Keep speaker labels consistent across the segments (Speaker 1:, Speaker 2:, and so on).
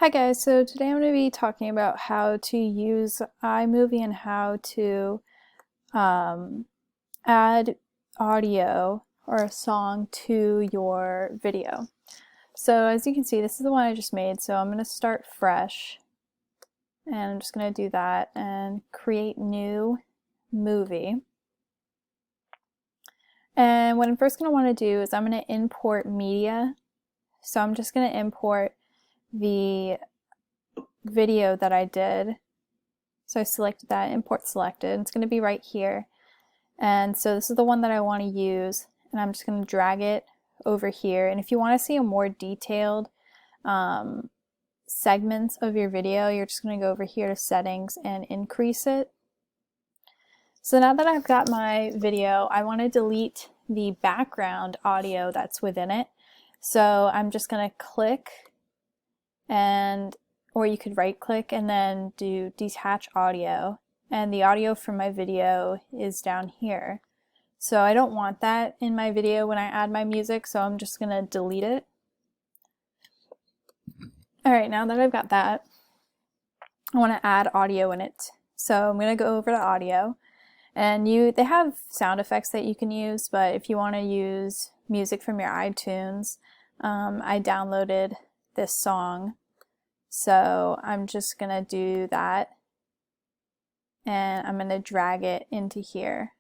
Speaker 1: Hi guys, so today I'm going to be talking about how to use iMovie and how to add audio or a song to your video. So as you can see, this is the one I just made, so I'm going to start fresh and I'm just going to do that and create new movie. And what I'm first going to want to do is I'm going to import media. So I'm just going to import the video that I did. So I selected that, import selected. It's going to be right here. And so this is the one that I want to use, and I'm just going to drag it over here. And if you want to see a more detailed segments of your video, you're just going to go over here to settings and increase it. So now that I've got my video, I want to delete the background audio that's within it. So I'm just going to click, or you could right click and then do detach audio, and the audio from my video is down here. So I don't want that in my video when I add my music, so I'm just gonna delete it. Alright, now that I've got that, I want to add audio in it. So I'm gonna go over to audio, and they have sound effects that you can use, but if you want to use music from your iTunes, I downloaded this song. So I'm just going to do that, and I'm going to drag it into here.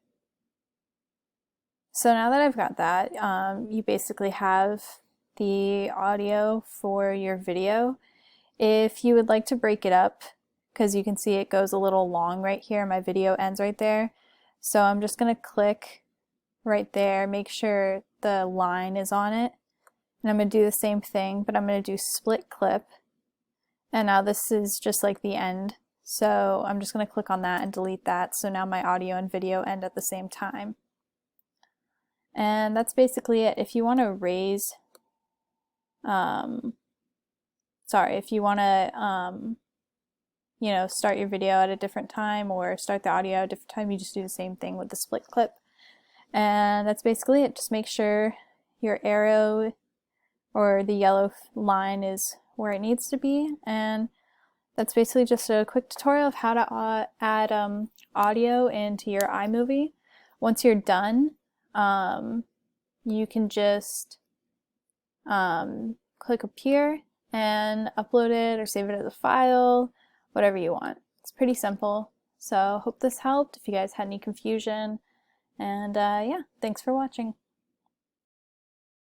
Speaker 1: So now that I've got that, you basically have the audio for your video. If you would like to break it up, because you can see it goes a little long right here, my video ends right there. So I'm just going to click right there, make sure the line is on it, and I'm going to do the same thing, but I'm going to do split clip. And now this is just like the end. So I'm just going to click on that and delete that. So now my audio and video end at the same time. And that's basically it. If you want to raise, if you want to, start your video at a different time or start the audio at a different time, you just do the same thing with the split clip. And that's basically it. Just make sure your arrow or the yellow line is where it needs to be, and that's basically just a quick tutorial of how to add audio into your iMovie. Once you're done, you can just click up here and upload it or save it as a file, whatever you want. It's pretty simple. So hope this helped. If you guys had any confusion, and yeah, thanks for watching.